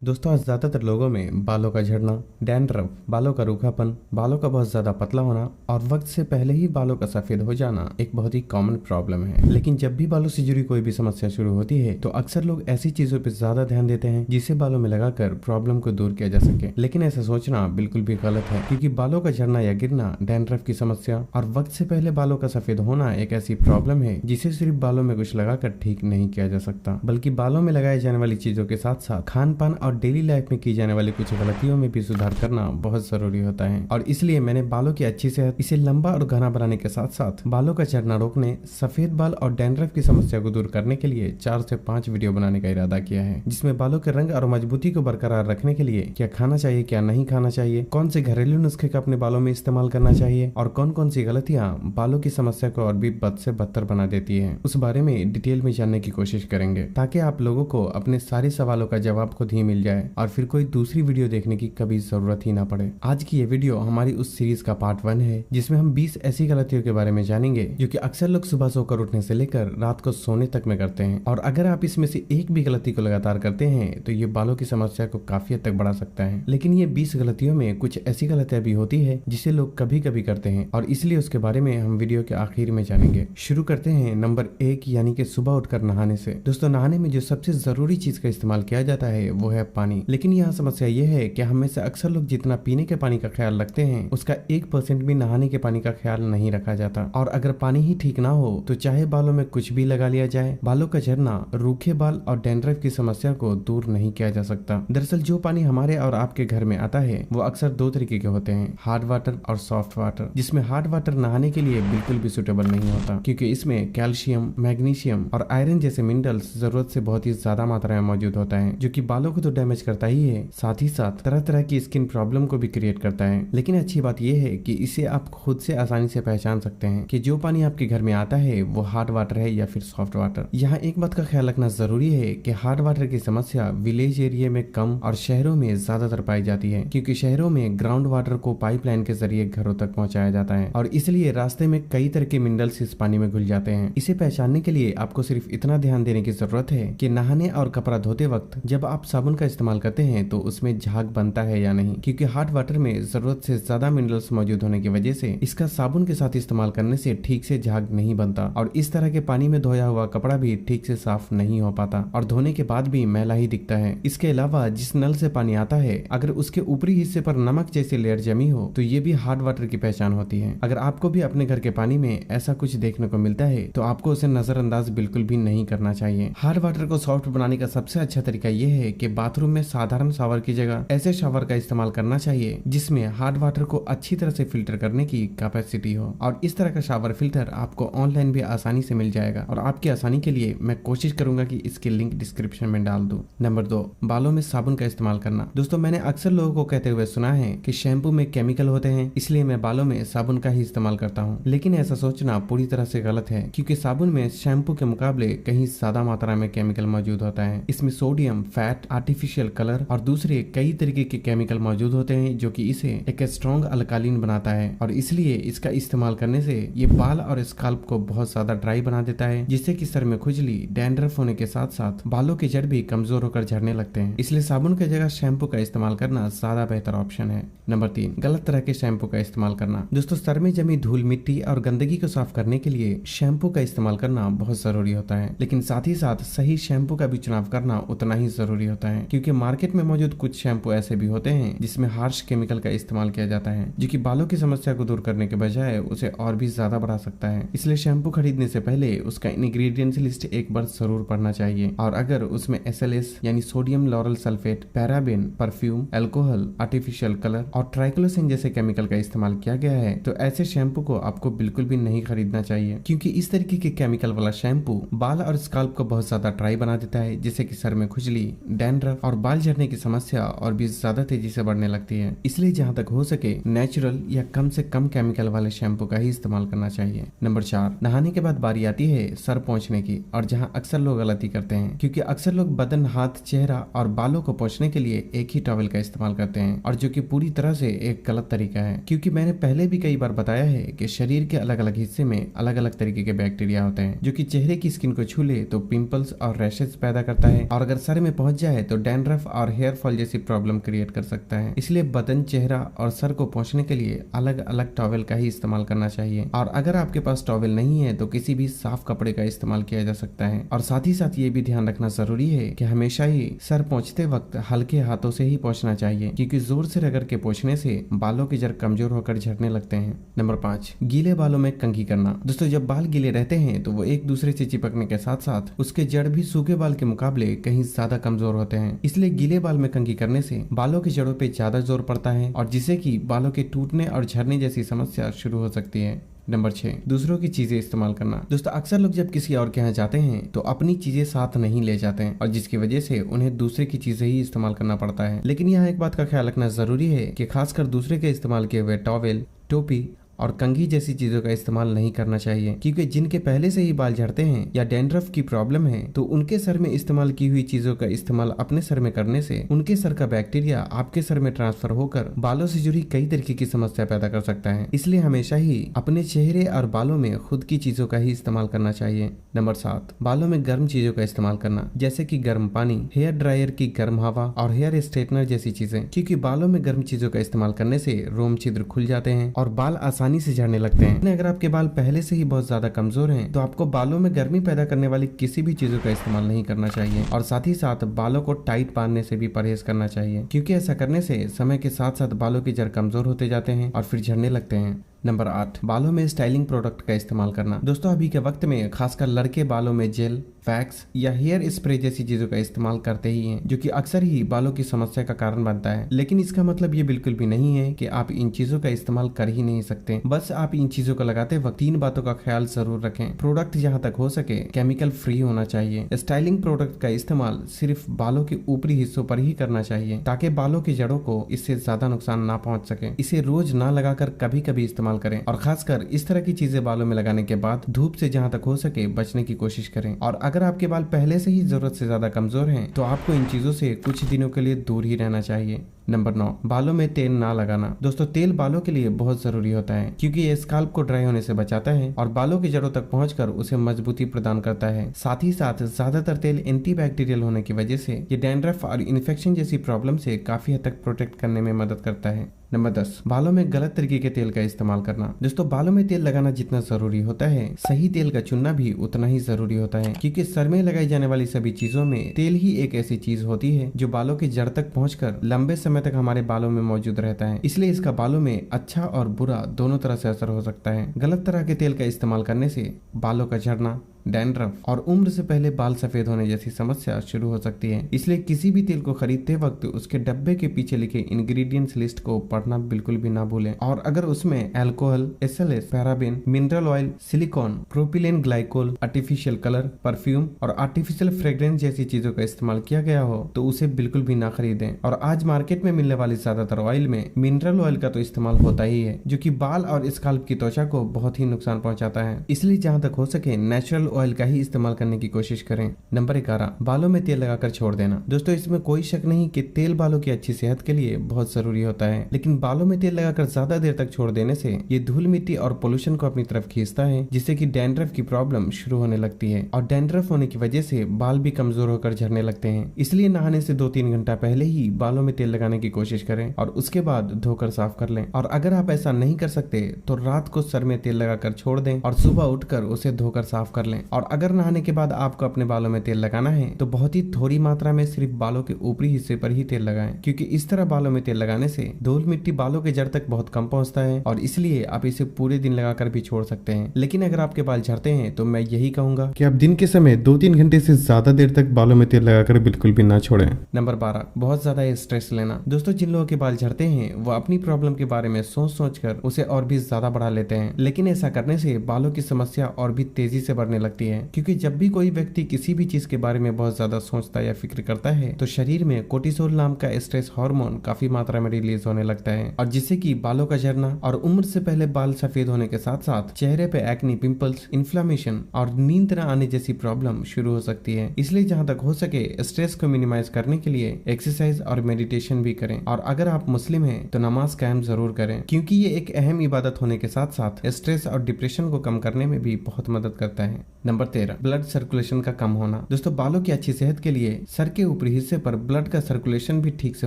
दोस्तों आज ज्यादातर लोगों में बालों का झड़ना, डैंड्रफ, बालों का रूखापन, बालों का बहुत ज्यादा पतला होना और वक्त से पहले ही बालों का सफेद हो जाना एक बहुत ही कॉमन प्रॉब्लम है। लेकिन जब भी बालों से जुड़ी कोई भी समस्या शुरू होती है तो अक्सर लोग ऐसी चीजों पर ज्यादा ध्यान देते हैं जिसे बालों में लगाकर प्रॉब्लम को दूर किया जा सके। लेकिन ऐसा सोचना बिल्कुल भी गलत है, क्योंकि बालों का झड़ना या गिरना, डैंड्रफ की समस्या और वक्त से पहले बालों का सफेद होना एक ऐसी प्रॉब्लम है जिसे सिर्फ बालों में कुछ लगाकर ठीक नहीं किया जा सकता, बल्कि बालों में लगाए जाने वाली चीजों के साथ साथ खान पान और डेली लाइफ में की जाने वाली कुछ गलतियों में भी सुधार करना बहुत जरूरी होता है। और इसलिए मैंने बालों की अच्छी सेहत, इसे लंबा और घना बनाने के साथ साथ बालों का झड़ना रोकने, सफेद बाल और डैंड्रफ की समस्या को दूर करने के लिए 4 से 5 वीडियो बनाने का इरादा किया है, जिसमें बालों के रंग और मजबूती को बरकरार रखने के लिए क्या खाना चाहिए, क्या नहीं खाना चाहिए, कौन से घरेलू नुस्खे का अपने बालों में इस्तेमाल करना चाहिए और कौन कौन सी गलतियां बालों की समस्या को और भी बद से बदतर बना देती है, उस बारे में डिटेल में जानने की कोशिश करेंगे, ताकि आप लोगों को अपने सारे सवालों का जवाब खुद ही मिल जाए और फिर कोई दूसरी वीडियो देखने की कभी जरूरत ही ना पड़े। आज की ये वीडियो हमारी उस सीरीज का पार्ट 1 है, जिसमें हम 20 ऐसी गलतियों के बारे में जानेंगे जो कि अक्सर लोग सुबह सोकर उठने से लेकर रात को सोने तक में करते हैं, और अगर आप इसमें से एक भी गलती को लगातार करते हैं तो ये बालों की समस्या को काफी हद तक बढ़ा सकता है। लेकिन ये 20 गलतियों में कुछ ऐसी गलतियां भी होती है जिसे लोग कभी कभी करते हैं, और इसलिए उसके बारे में हम वीडियो के आखिर में जानेंगे। शुरू करते हैं नंबर 1, यानी कि सुबह उठकर नहाने से। दोस्तों नहाने में जो सबसे जरूरी चीज का इस्तेमाल किया जाता है वो है पानी। लेकिन यहाँ समस्या ये है कि हम में से अक्सर लोग जितना पीने के पानी का ख्याल रखते हैं उसका 1% भी नहाने के पानी का ख्याल नहीं रखा जाता। और अगर पानी ही ठीक ना हो तो चाहे बालों में कुछ भी लगा लिया जाए, बालों का झड़ना, रूखे बाल और डैंड्रफ की समस्या को दूर नहीं किया जा सकता। दरअसल जो पानी हमारे और आपके घर में आता है वो अक्सर 2 तरीके के होते हैं, हार्ड वाटर और सॉफ्ट वाटर, जिसमें हार्ड वाटर नहाने के लिए बिल्कुल भी सुटेबल नहीं होता, क्योंकि इसमें कैल्शियम, मैग्नीशियम और आयरन जैसे मिनरल्स जरूरत से बहुत ही ज्यादा मात्रा में मौजूद होता है, जो कि बालों को तो डैमेज करता ही है, साथ ही साथ तरह तरह की स्किन प्रॉब्लम को भी क्रिएट करता है। लेकिन अच्छी बात यह है कि इसे आप खुद से आसानी से पहचान सकते हैं कि जो पानी आपके घर में आता है वो हार्ड वाटर है या फिर सॉफ्ट वाटर। यहाँ एक बात का ख्याल रखना जरूरी है कि हार्ड वाटर की समस्या विलेज एरिया में कम और शहरों में ज्यादातर पाई जाती है, क्योंकि शहरों में ग्राउंड वाटर को पाइपलाइन के जरिए घरों तक पहुंचाया जाता है और इसलिए रास्ते में कई तरह के मिनरल्स इस पानी में घुल जाते हैं। इसे पहचानने के लिए आपको सिर्फ इतना ध्यान देने की जरूरत है कि नहाने और कपड़ा धोते वक्त जब आप साबुन का इस्तेमाल करते हैं तो उसमें झाग बनता है या नहीं, क्योंकि हार्ड वाटर में जरूरत से ज्यादा मिनरल्स मौजूद होने की वजह से इसका साबुन के साथ इस्तेमाल करने से ठीक से झाग नहीं बनता और इस तरह के पानी में धोया हुआ कपड़ा भी ठीक से साफ नहीं हो पाता और धोने के बाद भी मैला ही दिखता है। इसके अलावा जिस नल से पानी आता है अगर उसके ऊपरी हिस्से पर नमक जैसी लेयर जमी हो तो ये भी हार्ड वाटर की पहचान होती है। अगर आपको भी अपने घर के पानी में ऐसा कुछ देखने को मिलता है तो आपको उसे नजरअंदाज बिल्कुल भी नहीं करना चाहिए। हार्ड वाटर को सॉफ्ट बनाने का सबसे अच्छा तरीका यह है कि बाथरूम में साधारण शावर की जगह ऐसे शावर का इस्तेमाल करना चाहिए जिसमें हार्ड वाटर को अच्छी तरह से फिल्टर करने की कैपेसिटी हो, और इस तरह का शावर फिल्टर आपको ऑनलाइन भी आसानी से मिल जाएगा और आपकी आसानी के लिए मैं कोशिश करूंगा कि इसकी लिंक डिस्क्रिप्शन में डाल दूं। नंबर 2, बालों में साबुन का इस्तेमाल करना। दोस्तों मैंने अक्सर लोगों को कहते हुए सुना है कि शैम्पू में केमिकल होते हैं इसलिए मैं बालों में साबुन का ही इस्तेमाल करता हूँ, लेकिन ऐसा सोचना पूरी तरह से गलत है, क्योंकि साबुन में शैम्पू के मुकाबले कहीं ज्यादा मात्रा में केमिकल मौजूद होता है। इसमें सोडियम, फैट, आर्टिफिशियल कलर और दूसरे कई तरीके के केमिकल मौजूद होते हैं जो कि इसे एक स्ट्रॉन्ग अल्कालीन बनाता है, और इसलिए इसका इस्तेमाल करने से ये बाल और स्काल्प को बहुत ज्यादा ड्राई बना देता है, जिससे कि सर में खुजली, डैंड्रफ होने के साथ साथ बालों के जड़ भी कमजोर होकर झड़ने लगते हैं। इसलिए साबुन की जगह शैम्पू का इस्तेमाल करना ज्यादा बेहतर ऑप्शन है। नंबर 3, गलत तरह के शैम्पू का इस्तेमाल करना। दोस्तों सर में जमी धूल, मिट्टी और गंदगी को साफ करने के लिए शैम्पू का इस्तेमाल करना बहुत जरूरी होता है, लेकिन साथ ही साथ सही शैम्पू का भी चुनाव करना उतना ही जरूरी होता है, क्योंकि मार्केट में मौजूद कुछ शैम्पू ऐसे भी होते हैं जिसमें हार्श केमिकल का इस्तेमाल किया जाता है, जो कि बालों की समस्या को दूर करने के बजाय उसे और भी ज्यादा बढ़ा सकता है। इसलिए शैम्पू खरीदने से पहले उसका इंग्रेडिएंट्स लिस्ट एक बार जरूर पढ़ना चाहिए, और अगर उसमें SLS यानी sodium lauryl sulphate, paraben, perfume, alcohol, artificial colour और ट्राइक्लोसिन जैसे केमिकल का इस्तेमाल किया गया है तो ऐसे शैम्पू को आपको बिल्कुल भी नहीं खरीदना चाहिए, क्योंकि इस तरीके के केमिकल वाला शैम्पू बाल और स्काल्प को बहुत ज्यादा ड्राई बना देता है, जिससे कि सर में खुजली, डैंड्रफ और बाल झड़ने की समस्या और भी ज्यादा तेजी से बढ़ने लगती है। इसलिए जहाँ तक हो सके नेचुरल या कम से कम केमिकल वाले शैम्पू का ही इस्तेमाल करना चाहिए। नंबर 4, नहाने के बाद बारी आती है सर पोंछने की, और जहाँ अक्सर लोग गलती करते हैं, क्योंकि अक्सर लोग बदन, हाथ, चेहरा और बालों को पोंछने के लिए एक ही टॉवल का इस्तेमाल करते हैं, और जो कि पूरी तरह से एक गलत तरीका है, क्योंकि मैंने पहले भी कई बार बताया है कि शरीर के अलग अलग हिस्से में अलग अलग तरीके के बैक्टीरिया होते हैं, जो कि चेहरे की स्किन को छू ले तो पिंपल्स और रैशेज पैदा करता है, और अगर सर में पहुंच जाए तो डैंड्रफ और हेयर फॉल जैसी प्रॉब्लम क्रिएट कर सकता है। इसलिए बदन, चेहरा और सर को पोंछने के लिए अलग अलग टॉवेल का ही इस्तेमाल करना चाहिए। और अगर आपके पास टॉवेल नहीं है तो किसी भी साफ कपड़े का इस्तेमाल किया जा सकता है। और साथ ही साथ ये भी ध्यान रखना जरूरी है कि हमेशा ही सर पोंछते वक्त हल्के हाथों से ही पोंछना चाहिए, क्योंकि जोर से रगड़ के पोंछने से बालों के जड़ कमजोर होकर झड़ने लगते हैं। नंबर 5, गीले बालों में कंघी करना। दोस्तों, जब बाल गीले रहते हैं तो वो एक दूसरे से चिपकने के साथ साथ उसके जड़ भी सूखे बाल के मुकाबले कहीं ज्यादा कमजोर होते हैं। इसलिए गीले बाल में कंघी करने से बालों की जड़ों पे ज्यादा जोर पड़ता है और जिससे कि बालों के टूटने और झड़ने जैसी समस्या शुरू हो सकती है। नंबर 6, दूसरों की चीजें इस्तेमाल करना। दोस्तों, अक्सर लोग जब किसी और के यहाँ जाते हैं तो अपनी चीजें साथ नहीं ले जाते हैं और जिसकी वजह से उन्हें दूसरे की चीजें ही इस्तेमाल करना पड़ता है। लेकिन यहाँ एक बात का ख्याल रखना जरूरी है कि खासकर दूसरे के इस्तेमाल किए हुए टॉवेल, टोपी और कंघी जैसी चीजों का इस्तेमाल नहीं करना चाहिए, क्योंकि जिनके पहले से ही बाल झड़ते हैं या डैंड्रफ की प्रॉब्लम है तो उनके सर में इस्तेमाल की हुई चीजों का इस्तेमाल अपने सर में करने से उनके सर का बैक्टीरिया आपके सर में ट्रांसफर होकर बालों से जुड़ी कई तरीके की समस्या पैदा कर सकता है। इसलिए हमेशा ही अपने चेहरे और बालों में खुद की चीजों का ही इस्तेमाल करना चाहिए। नंबर 7, बालों में गर्म चीजों का इस्तेमाल करना, जैसे कि गर्म पानी, हेयर ड्रायर की गर्म हवा और हेयर स्ट्रेटनर जैसी चीजें, क्योंकि बालों में गर्म चीजों का इस्तेमाल करने से रोम छिद्र खुल जाते हैं और बाल आसानी से झड़ने लगते हैं। अगर आपके बाल पहले से ही बहुत ज्यादा कमजोर हैं, तो आपको बालों में गर्मी पैदा करने वाली किसी भी चीजों का इस्तेमाल नहीं करना चाहिए और साथ ही साथ बालों को टाइट बांधने से भी परहेज करना चाहिए, क्योंकि ऐसा करने से समय के साथ साथ बालों की जड़ कमजोर होते जाते हैं और फिर झड़ने लगते हैं। नंबर 8, बालों में स्टाइलिंग प्रोडक्ट का इस्तेमाल करना। दोस्तों, अभी के वक्त में खासकर लड़के बालों में जेल, वैक्स या हेयर स्प्रे जैसी चीजों का इस्तेमाल करते ही हैं, जो कि अक्सर ही बालों की समस्या का कारण बनता है। लेकिन इसका मतलब ये बिल्कुल भी नहीं है कि आप इन चीजों का इस्तेमाल कर ही नहीं सकते। बस आप इन चीजों को लगाते वक्त 3 बातों का ख्याल जरूर रखें। प्रोडक्ट जहाँ तक हो सके केमिकल फ्री होना चाहिए। स्टाइलिंग प्रोडक्ट का इस्तेमाल सिर्फ बालों के ऊपरी हिस्सों पर ही करना चाहिए, ताकि बालों की जड़ों को इससे ज्यादा नुकसान ना पहुंच सके। इसे रोज ना लगाकर कभी कभी इस्तेमाल करें और खासकर इस तरह की चीजें बालों में लगाने के बाद धूप से जहां तक हो सके बचने की कोशिश करें। और अगर आपके बाल पहले से ही जरूरत से ज्यादा कमजोर हैं, तो आपको इन चीजों से कुछ दिनों के लिए दूर ही रहना चाहिए। नंबर 9, बालों में तेल ना लगाना। दोस्तों, तेल बालों के लिए बहुत जरूरी होता है, क्योंकि ये स्काल्प को ड्राई होने से बचाता है और बालों की जड़ों तक पहुंचकर उसे मजबूती प्रदान करता है। साथ ही साथ ज्यादातर तेल एंटीबैक्टीरियल होने की वजह से ये डैंड्रफ और इन्फेक्शन जैसी प्रॉब्लम से काफी हद तक प्रोटेक्ट करने में मदद करता है। नंबर 10, बालों में गलत तरीके के तेल का इस्तेमाल करना। दोस्तों, बालों में तेल लगाना जितना जरूरी होता है, सही तेल का चुनना भी उतना ही जरूरी होता है, क्योंकि सर में लगाई जाने वाली सभी चीजों में तेल ही एक ऐसी चीज होती है जो बालों की जड़ तक पहुंचकर लंबे समय तक हमारे बालों में मौजूद रहता है। इसलिए इसका बालों में अच्छा और बुरा दोनों तरह से असर हो सकता है। गलत तरह के तेल का इस्तेमाल करने से बालों का झड़ना, डैंड्रफ और उम्र से पहले बाल सफेद होने जैसी समस्या शुरू हो सकती है। इसलिए किसी भी तेल को खरीदते वक्त उसके डब्बे के पीछे लिखे इंग्रेडिएंट्स लिस्ट को पढ़ना बिल्कुल भी ना भूलें। और अगर उसमें alcohol, SLS, paraben, mineral oil, silicone, propylene glycol, artificial colour, perfume और आर्टिफिशियल फ्रेग्रेंस जैसी चीजों का इस्तेमाल किया गया हो तो उसे बिल्कुल भी ना खरीदें। और आज मार्केट में मिलने वाली ज्यादातर ऑयल में मिनरल ऑयल का तो इस्तेमाल होता ही है, जो कि बाल और स्काल्प की त्वचा को बहुत ही नुकसान पहुंचाता है। इसलिए जहां तक हो सके नेचुरल ऑयल का ही इस्तेमाल करने की कोशिश करें। नंबर 11, बालों में तेल लगाकर छोड़ देना। दोस्तों, इसमें कोई शक नहीं कि तेल बालों की अच्छी सेहत के लिए बहुत जरूरी होता है, लेकिन बालों में तेल लगाकर ज्यादा देर तक छोड़ देने से ये धूल मिट्टी और पोल्यूशन को अपनी तरफ खींचता है, जिससे कि डैंड्रफ की प्रॉब्लम शुरू होने लगती है और डैंड्रफ होने की वजह से बाल भी कमजोर होकर झड़ने लगते हैं। इसलिए नहाने से 2-3 घंटा पहले ही बालों में तेल लगाने की कोशिश करें और उसके बाद धोकर साफ कर लें। और अगर आप ऐसा नहीं कर सकते तो रात को सर में तेल लगाकर छोड़ दें और सुबह उठकर उसे धोकर साफ कर लें। और अगर नहाने के बाद आपको अपने बालों में तेल लगाना है तो बहुत ही थोड़ी मात्रा में सिर्फ बालों के ऊपरी हिस्से पर ही तेल लगाएं, क्योंकि इस तरह बालों में तेल लगाने से धूल मिट्टी बालों के जड़ तक बहुत कम पहुंचता है और इसलिए आप इसे पूरे दिन लगाकर भी छोड़ सकते हैं। लेकिन अगर आपके बाल झड़ते हैं तो मैं यही कहूंगा कि आप दिन के समय 2-3 घंटे से ज्यादा देर तक बालों में तेल लगाकर बिल्कुल भी ना छोड़ें। नंबर 12, बहुत ज्यादा स्ट्रेस लेना। दोस्तों, जिन लोगों के बाल झड़ते हैं वो अपनी प्रॉब्लम के बारे में सोच कर उसे और भी ज्यादा बढ़ा लेते हैं, लेकिन ऐसा करने से बालों की समस्या और भी तेजी से बढ़ने लगती है, क्योंकि जब भी कोई व्यक्ति किसी भी चीज के बारे में बहुत ज्यादा सोचता या फिक्र करता है तो शरीर में कोर्टिसोल नाम का स्ट्रेस हार्मोन काफी मात्रा में रिलीज होने लगता है और जिससे कि बालों का झड़ना और उम्र से पहले बाल सफेद होने के साथ साथ चेहरे पे एक्ने, पिंपल्स, इन्फ्लेमेशन और नींद न आने जैसी प्रॉब्लम शुरू हो सकती है। इसलिए जहां तक हो सके स्ट्रेस को मिनिमाइज करने के लिए एक्सरसाइज और मेडिटेशन भी करें और अगर आप मुस्लिम हैं तो नमाज कायम जरूर करें, क्योंकि ये एक अहम इबादत होने के साथ साथ स्ट्रेस और डिप्रेशन को कम करने में भी बहुत मदद करता है। नंबर 13, ब्लड सर्कुलेशन का कम होना। दोस्तों बालों की अच्छी सेहत के लिए सर के ऊपरी हिस्से पर ब्लड का सर्कुलेशन भी ठीक से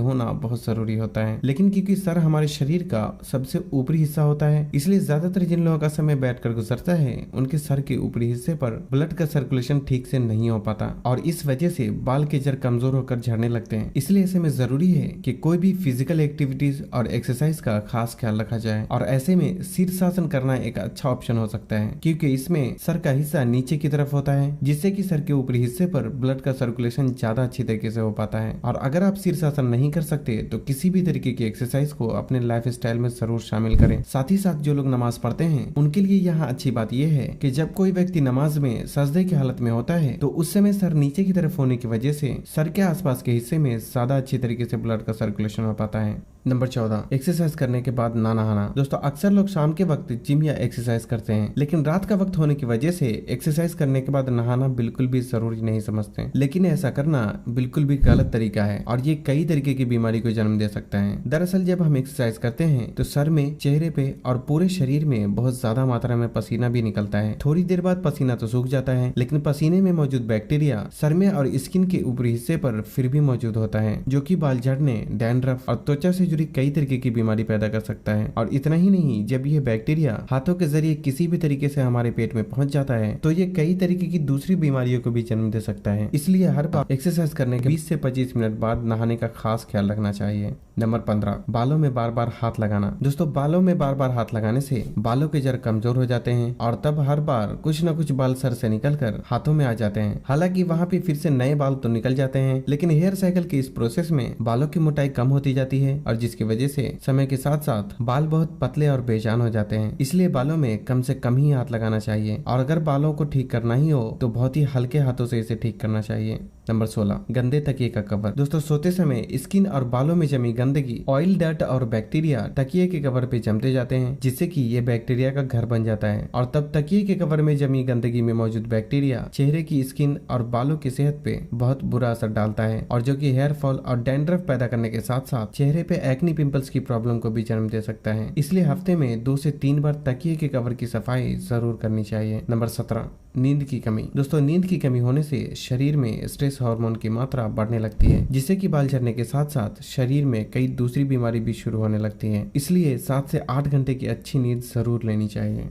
होना बहुत जरूरी होता है, लेकिन क्योंकि सर हमारे शरीर का सबसे ऊपरी हिस्सा होता है, इसलिए ज्यादातर जिन लोगों का समय बैठकर गुजरता है उनके सर के ऊपरी हिस्से पर ब्लड का सर्कुलेशन ठीक से नहीं हो पाता और इस वजह से बाल के जड़ कमजोर होकर झड़ने लगते हैं। इसलिए ऐसे में जरूरी है कि कोई भी फिजिकल एक्टिविटीज और एक्सरसाइज का खास ख्याल रखा जाए और ऐसे में शीर्षासन करना एक अच्छा ऑप्शन हो सकता है, क्योंकि इसमें सर का हिस्सा नीचे की तरफ होता है जिससे कि सर के ऊपरी हिस्से पर ब्लड का सर्कुलेशन ज्यादा अच्छी तरीके से हो पाता है। और अगर आप शीर्षासन नहीं कर सकते तो किसी भी तरीके की एक्सरसाइज को अपने लाइफ स्टाइल में जरूर शामिल करें। साथ ही साथ जो लोग नमाज पढ़ते हैं उनके लिए यहाँ अच्छी बात यह है कि जब कोई व्यक्ति नमाज में सजदे की हालत में होता है तो उस समय सर नीचे की तरफ होने की वजह से सर के आसपास के हिस्से में ज्यादा अच्छी तरीके से ब्लड का सर्कुलेशन हो पाता है। नंबर 14, एक्सरसाइज करने के बाद ना नहाना। दोस्तों अक्सर लोग शाम के वक्त जिम या एक्सरसाइज करते हैं, लेकिन रात का वक्त होने की वजह से एक्सरसाइज करने के बाद नहाना बिल्कुल भी जरूरी नहीं समझते, लेकिन ऐसा करना बिल्कुल भी गलत तरीका है और ये कई तरीके की बीमारी को जन्म दे सकता है। दरअसल जब हम एक्सरसाइज करते हैं तो सर में, चेहरे पे और पूरे शरीर में बहुत ज्यादा मात्रा में पसीना भी निकलता है। थोड़ी देर बाद पसीना तो सूख जाता है, लेकिन पसीने में मौजूद बैक्टीरिया सर में और स्किन के ऊपरी हिस्से पर फिर भी मौजूद होता है, जो कि बाल झड़ने, डैंड्रफ और त्वचा से जुड़ी कई तरीके की बीमारी पैदा कर सकता है। और इतना ही नहीं, जब यह बैक्टीरिया हाथों के जरिए किसी भी तरीके से हमारे पेट में पहुंच जाता है तो ये कई तरीके की दूसरी बीमारियों को भी जन्म दे सकता है। इसलिए हर बार एक्सरसाइज करने के 20 से 25 मिनट बाद नहाने का खास ख्याल रखना चाहिए। नंबर 15, बालों में बार बार हाथ लगाना। दोस्तों बालों में बार बार हाथ लगाने से बालों के जड़ कमजोर हो जाते हैं और तब हर बार कुछ न कुछ बाल सर से निकलकर हाथों में आ जाते हैं। हालांकि वहाँ पे फिर से नए बाल तो निकल जाते हैं, लेकिन हेयर साइकिल के इस प्रोसेस में बालों की मोटाई कम होती जाती है और जिसकी वजह से समय के साथ साथ बाल बहुत पतले और बेजान हो जाते हैं। इसलिए बालों में कम से कम ही हाथ लगाना चाहिए और अगर बालों को ठीक करना ही हो तो बहुत ही हल्के हाथों से इसे ठीक करना चाहिए। नंबर 16, गंदे तकिए का कवर। दोस्तों सोते समय स्किन और बालों में जमी गंदगी, ऑयल, डर्ट और बैक्टीरिया तकिए के कवर पे जमते जाते हैं, जिससे कि ये बैक्टीरिया का घर बन जाता है और तब तकिए के कवर में जमी गंदगी में मौजूद बैक्टीरिया चेहरे की स्किन और बालों की सेहत पे बहुत बुरा असर डालता है और जो कि हेयर फॉल और डैंड्रफ पैदा करने के साथ साथ चेहरे पे एक्नी पिंपल्स की प्रॉब्लम को भी जन्म दे सकता है। इसलिए हफ्ते में 2 से 3 बार तकिए के कवर की सफाई जरूर करनी चाहिए। नंबर 17, नींद की कमी। दोस्तों नींद की कमी होने से शरीर में स्ट्रेस हार्मोन की मात्रा बढ़ने लगती है, जिससे कि बाल झड़ने के साथ साथ शरीर में कई दूसरी बीमारी भी शुरू होने लगती है। इसलिए 7 से 8 घंटे की अच्छी नींद जरूर लेनी चाहिए।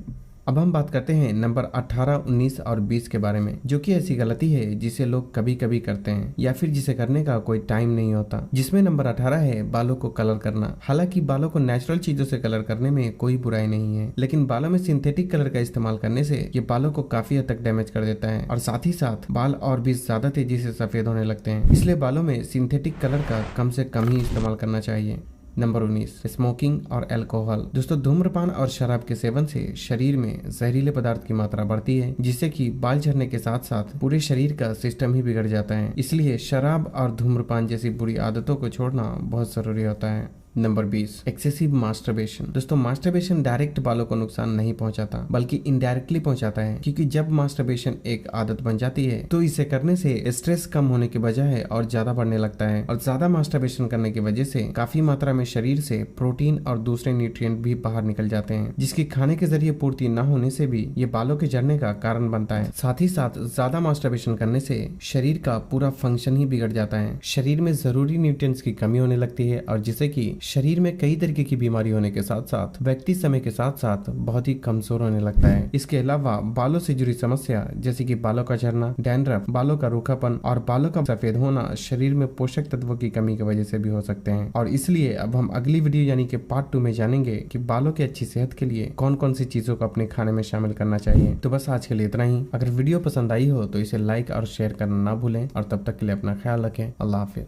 अब हम बात करते हैं नंबर 18, 19 और 20 के बारे में, जो कि ऐसी गलती है जिसे लोग कभी कभी करते हैं या फिर जिसे करने का कोई टाइम नहीं होता। जिसमें नंबर 18 है बालों को कलर करना। हालांकि बालों को नेचुरल चीजों से कलर करने में कोई बुराई नहीं है, लेकिन बालों में सिंथेटिक कलर का इस्तेमाल करने से ये बालों को काफी हद तक डैमेज कर देता है और साथ ही साथ बाल और भी ज्यादा तेजी से सफेद होने लगते हैं। इसलिए बालों में सिंथेटिक कलर का कम से कम ही इस्तेमाल करना चाहिए। नंबर 19, स्मोकिंग और अल्कोहल। दोस्तों धूम्रपान और शराब के सेवन से शरीर में जहरीले पदार्थ की मात्रा बढ़ती है, जिससे कि बाल झड़ने के साथ साथ पूरे शरीर का सिस्टम ही बिगड़ जाता है। इसलिए शराब और धूम्रपान जैसी बुरी आदतों को छोड़ना बहुत जरूरी होता है। Number 20, excessive masturbation. दोस्तों मास्टरबेशन डायरेक्ट बालों को नुकसान नहीं पहुंचाता, बल्कि इनडायरेक्टली पहुंचाता है, क्योंकि जब मास्टरबेशन एक आदत बन जाती है तो इसे करने से स्ट्रेस कम होने के बजाय और ज्यादा बढ़ने लगता है और ज्यादा मास्टरबेशन करने की वजह से काफी मात्रा में शरीर से प्रोटीन और दूसरे न्यूट्रिएंट भी बाहर निकल जाते हैं, जिसकी खाने के जरिए पूर्ति न होने से भी ये बालों के झड़ने का कारण बनता है। साथ ही साथ ज्यादा मास्टरबेशन करने से शरीर का पूरा फंक्शन ही बिगड़ जाता है, शरीर में जरूरी न्यूट्रिएंट्स की कमी होने लगती है और जिससे कि शरीर में कई तरीके की बीमारी होने के साथ साथ व्यक्ति समय के साथ साथ बहुत ही कमजोर होने लगता है। इसके अलावा बालों से जुड़ी समस्या जैसे कि बालों का झड़ना, डैंड्रफ, बालों का रूखापन और बालों का सफेद होना शरीर में पोषक तत्वों की कमी की वजह से भी हो सकते हैं। और इसलिए अब हम अगली वीडियो यानी कि पार्ट 2 में जानेंगे कि बालों की अच्छी सेहत के लिए कौन कौन सी चीजों को अपने खाने में शामिल करना चाहिए। तो बस आज के लिए इतना ही। अगर वीडियो पसंद आई हो तो इसे लाइक और शेयर करना ना भूलें और तब तक के लिए अपना ख्याल रखें। अल्लाह हाफिज़।